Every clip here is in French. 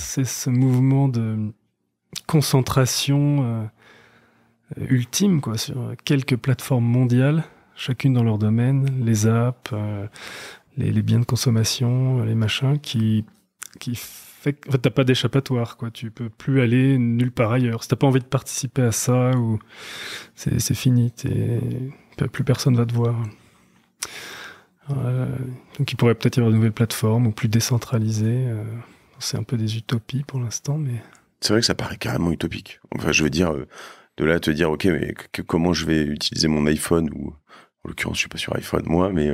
c'est ce mouvement de concentration ultime, quoi, sur quelques plateformes mondiales, chacune dans leur domaine, les apps, les biens de consommation, les machins, qui fait que t'as pas d'échappatoire, quoi. Tu peux plus aller nulle part ailleurs. Si t'as pas envie de participer à ça, ou c'est fini. Plus personne va te voir. Donc il pourrait peut-être y avoir de nouvelles plateformes ou plus décentralisées. C'est un peu des utopies pour l'instant, mais... C'est vrai que ça paraît carrément utopique. Enfin, je veux dire, de là à te dire, ok, mais comment je vais utiliser mon iPhone, ou en l'occurrence, je suis pas sur iPhone, moi, mais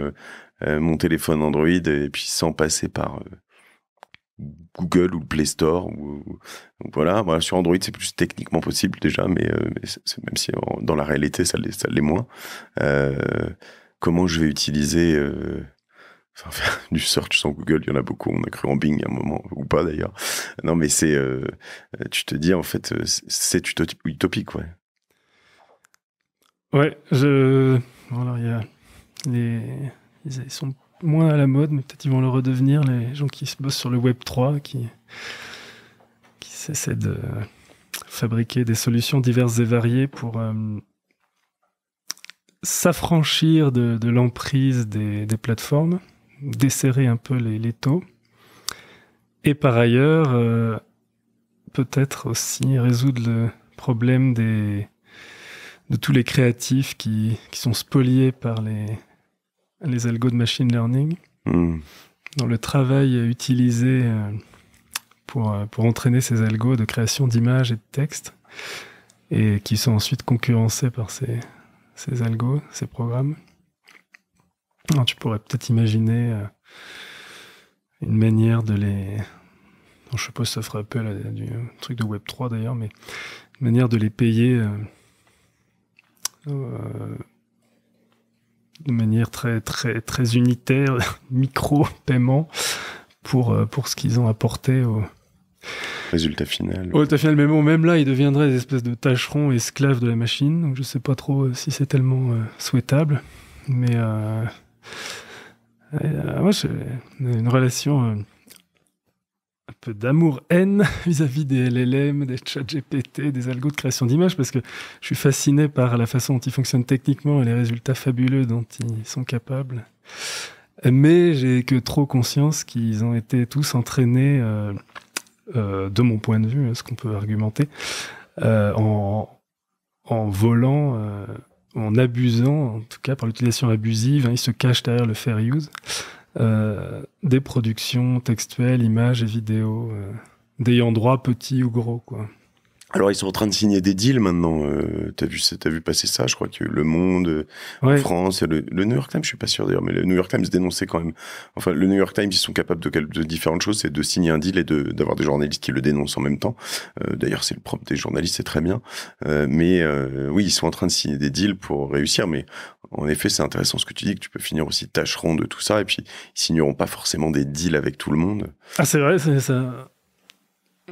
mon téléphone Android, et puis sans passer par Google ou le Play Store, donc voilà. Sur Android, c'est plus techniquement possible déjà, mais même si dans la réalité, ça l'est moins. Comment je vais utiliser... faire du search sans Google, il y en a beaucoup, on a cru en Bing à un moment, ou pas d'ailleurs. Non, mais c'est... tu te dis, en fait, c'est utopique, ouais. Ouais, voilà, il y a ils sont moins à la mode, mais peut-être ils vont le redevenir, les gens qui se bossent sur le Web 3, qui essaient de fabriquer des solutions diverses et variées pour s'affranchir de l'emprise des plateformes, desserrer un peu les taux, et par ailleurs peut-être aussi résoudre le problème de tous les créatifs qui sont spoliés par les algos de machine learning, dans le travail utilisé pour entraîner ces algos de création d'images et de textes, et qui sont ensuite concurrencés par ces algos, ces programmes. Alors, tu pourrais peut-être imaginer une manière de les... je sais pas si ça ferait appel à du truc de Web3 d'ailleurs, mais une manière de les payer de manière très, très, très unitaire, micro-paiement, pour ce qu'ils ont apporté au résultat final. Au résultat final, mais bon, même là, ils deviendraient des espèces de tâcherons esclaves de la machine, donc je sais pas trop si c'est tellement souhaitable, mais moi, j'ai une relation un peu d'amour-haine vis-à-vis des LLM, des ChatGPT, des algos de création d'images, parce que je suis fasciné par la façon dont ils fonctionnent techniquement et les résultats fabuleux dont ils sont capables. Mais j'ai que trop conscience qu'ils ont été tous entraînés, de mon point de vue, ce qu'on peut argumenter, en volant, en abusant, en tout cas par l'utilisation abusive, ils se cachent derrière le fair use, des productions textuelles, images et vidéos, d'ayant droit petits ou gros, quoi. Alors, ils sont en train de signer des deals maintenant. T'as vu passer ça? Je crois que Le Monde, en France, le New York Times, je suis pas sûr d'ailleurs, mais le New York Times dénonçait quand même. Enfin, le New York Times, ils sont capables de différentes choses, c'est de signer un deal et d'avoir des journalistes qui le dénoncent en même temps. D'ailleurs, c'est le propre des journalistes, c'est très bien. Mais oui, ils sont en train de signer des deals pour réussir. Mais en effet, c'est intéressant ce que tu dis, que tu peux finir aussi tâcheron de tout ça. Et puis, ils signeront pas forcément des deals avec tout le monde. Ah, c'est vrai, c'est ça.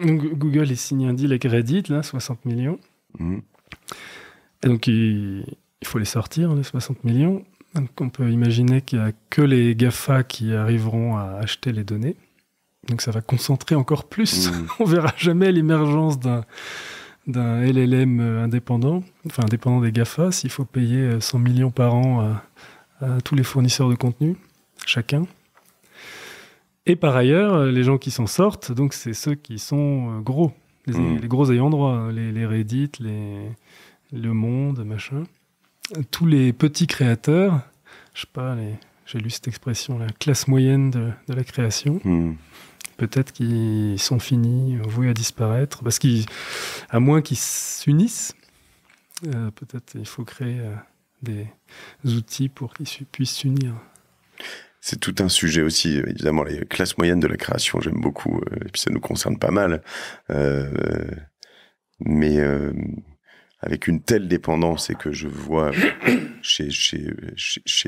Google, il signe un deal avec Reddit, là, 60 millions. Et donc, il faut les sortir, les 60 millions. Donc, on peut imaginer qu'il n'y a que les GAFA qui arriveront à acheter les données. Donc, ça va concentrer encore plus. On verra jamais l'émergence d'un LLM indépendant, enfin indépendant des GAFA, s'il faut payer 100 millions par an à tous les fournisseurs de contenu, chacun. Et par ailleurs, les gens qui s'en sortent, donc c'est ceux qui sont gros, les gros ayants droit, les Reddit, Le Monde, machin. Tous les petits créateurs, je sais pas, j'ai lu cette expression, la classe moyenne de la création, peut-être qu'ils sont finis, voués à disparaître, parce qu'à moins qu'ils s'unissent, peut-être il faut créer des outils pour qu'ils puissent s'unir. C'est tout un sujet aussi, évidemment, les classes moyennes de la création, j'aime beaucoup, et puis ça nous concerne pas mal. Mais avec une telle dépendance, et que je vois chez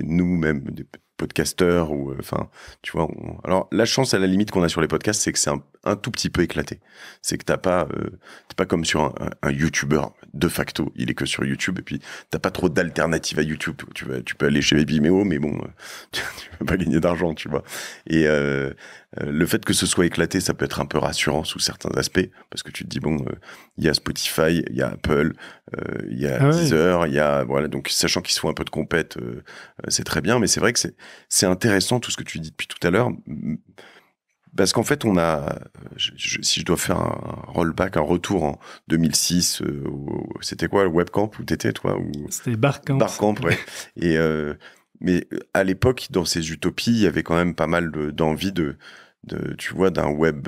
nous même, des podcasteurs, ou enfin, tu vois. Alors, la chance à la limite qu'on a sur les podcasts, c'est que c'est un tout petit peu éclaté. C'est que t'es pas comme sur un YouTuber de facto, il est que sur YouTube et puis t'as pas trop d'alternatives à YouTube. Tu peux aller chez Vimeo, mais bon, tu peux pas gagner d'argent, tu vois. Et le fait que ce soit éclaté, ça peut être un peu rassurant sous certains aspects, parce que tu te dis bon, il y a Spotify, il y a Apple, il y a Deezer, il y a voilà, donc sachant qu'ils sont un peu de compète, c'est très bien, mais c'est vrai que c'est intéressant tout ce que tu dis depuis tout à l'heure. Parce qu'en fait, on a, si je dois faire un rollback, un retour en 2006, c'était quoi, le Webcamp où t'étais, toi ou... C'était Barcamp. Barcamp, ouais. Et mais à l'époque, dans ces utopies, il y avait quand même pas mal d'envie tu vois, d'un web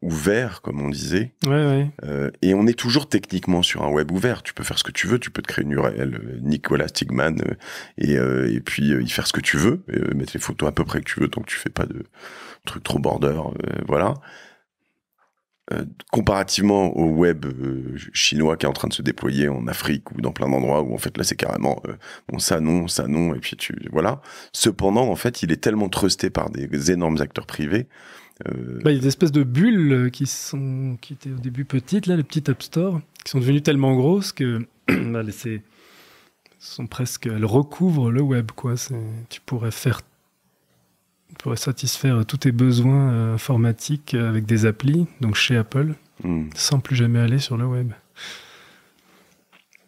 ouvert, comme on disait. Ouais. Et on est toujours techniquement sur un web ouvert. Tu peux faire ce que tu veux. Tu peux te créer une URL, Nicolas Stigman, et puis y faire ce que tu veux, mettre les photos à peu près que tu veux, tant que tu fais pas de trucs trop border, voilà. Comparativement au web chinois qui est en train de se déployer en Afrique ou dans plein d'endroits où en fait là c'est carrément bon ça non et puis voilà. Cependant en fait il est tellement trusté par des énormes acteurs privés. Il y a des espèces de bulles qui étaient au début petites là, les petites App Store, qui sont devenues tellement grosses que elles recouvrent le web quoi. Tu pourrais satisfaire tous tes besoins informatiques avec des applis, donc chez Apple, sans plus jamais aller sur le web.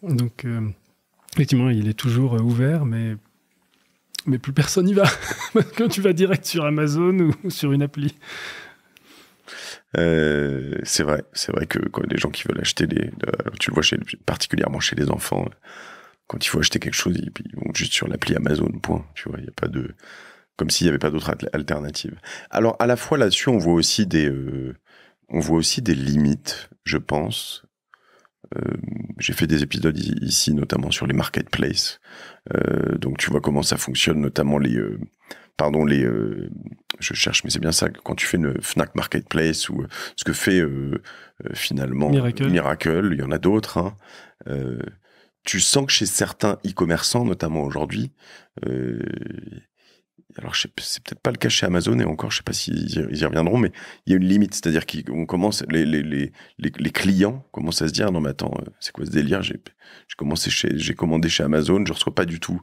Donc, effectivement, il est toujours ouvert, mais plus personne n'y va. Quand tu vas direct sur Amazon ou sur une appli. C'est vrai que quand les gens qui veulent acheter tu le vois particulièrement chez les enfants, quand il faut acheter quelque chose, ils vont juste sur l'appli Amazon, point. Tu vois, il n'y a pas comme s'il n'y avait pas d'autres alternatives. Alors, à la fois là-dessus, on voit aussi des limites, je pense. J'ai fait des épisodes ici, notamment sur les marketplaces. Donc, tu vois comment ça fonctionne, notamment je cherche, mais c'est bien ça, quand tu fais une Fnac Marketplace ou ce que fait finalement Miracle, il y en a d'autres. Hein. Tu sens que chez certains e-commerçants, notamment aujourd'hui, alors c'est peut-être pas le cas chez Amazon et encore je sais pas s'ils y reviendront, mais il y a une limite, c'est-à-dire qu'on commence les clients commencent à se dire non mais attends, c'est quoi ce délire, j'ai commandé chez Amazon, je reçois pas du tout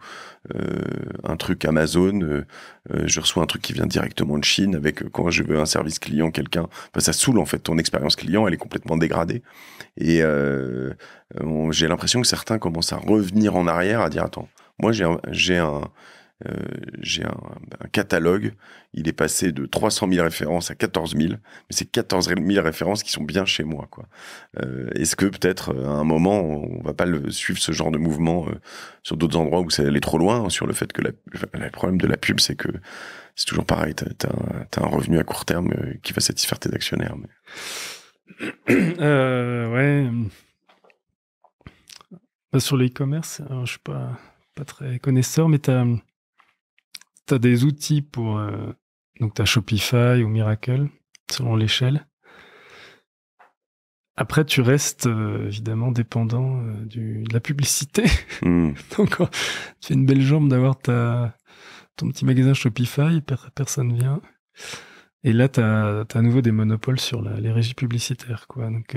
un truc Amazon, je reçois un truc qui vient directement de Chine avec quand je veux un service client ça saoule en fait, ton expérience client elle est complètement dégradée et j'ai l'impression que certains commencent à revenir en arrière à dire attends, moi j'ai un catalogue, il est passé de 300 000 références à 14 000, mais c'est 14 000 références qui sont bien chez moi, quoi. Est-ce que peut-être à un moment on va pas suivre ce genre de mouvement sur d'autres endroits où ça allait trop loin, sur le fait que le problème de la pub, c'est que c'est toujours pareil, t'as un revenu à court terme qui va satisfaire tes actionnaires. Mais... ouais. Sur le e-commerce, je suis pas très connaisseur, mais t'as des outils pour... donc, tu as Shopify ou Miracle, selon l'échelle. Après, tu restes évidemment dépendant de la publicité. Donc, tu fais une belle jambe d'avoir ton petit magasin Shopify, personne vient. Et là, tu as à nouveau des monopoles sur les régies publicitaires, quoi. Donc,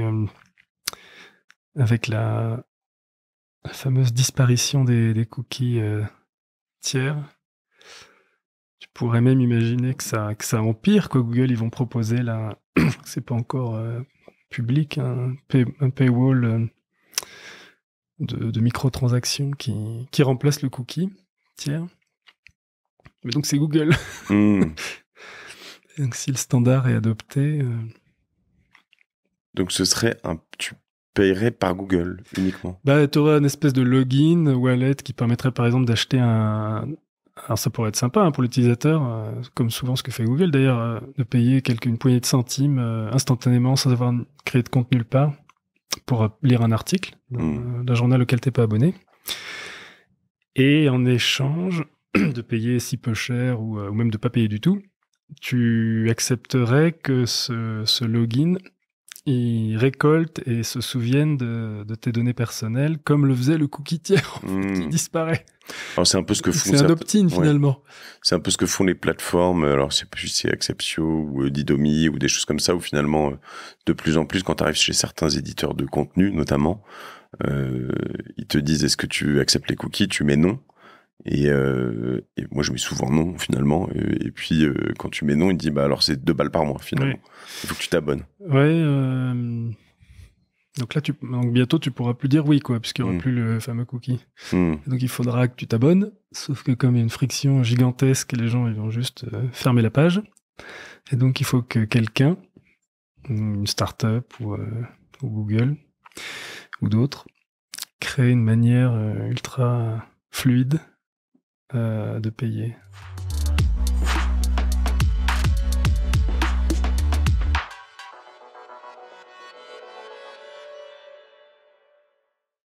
avec la fameuse disparition des cookies tiers, tu pourrais même imaginer que ça empire, quoi. Google, ils vont proposer là, c'est pas encore public, un paywall de microtransactions qui remplace le cookie tiers. Mais donc c'est Google. Donc si le standard est adopté... Donc ce serait tu payerais par Google uniquement. Tu aurais une espèce de login, wallet qui permettrait par exemple d'acheter alors ça pourrait être sympa pour l'utilisateur, comme souvent ce que fait Google d'ailleurs, de payer une poignée de centimes instantanément sans avoir créé de compte nulle part pour lire un article d'un journal auquel t'es pas abonné. Et en échange de payer si peu cher ou même de pas payer du tout, tu accepterais que ce login ils récoltent et se souviennent de tes données personnelles, comme le faisait le cookie tiers, qui disparaît. Alors c'est un peu ce que font. C'est un opt-in finalement. C'est un peu ce que font les plateformes. Alors c'est Acceptio ou Didomi ou des choses comme ça où finalement de plus en plus quand tu arrives chez certains éditeurs de contenu notamment, ils te disent est-ce que tu acceptes les cookies, tu mets non. Et moi je mets souvent non finalement. Et puis quand tu mets non, il te dit bah alors c'est 2 balles par mois finalement. Il faut que tu t'abonnes. Ouais. Donc là, donc bientôt, tu pourras plus dire oui, quoi, puisqu'il n'y aura plus le fameux cookie. Donc il faudra que tu t'abonnes, sauf que comme il y a une friction gigantesque, les gens ils vont juste fermer la page. Et donc il faut que quelqu'un, une start-up ou Google ou d'autres, crée une manière ultra fluide de payer.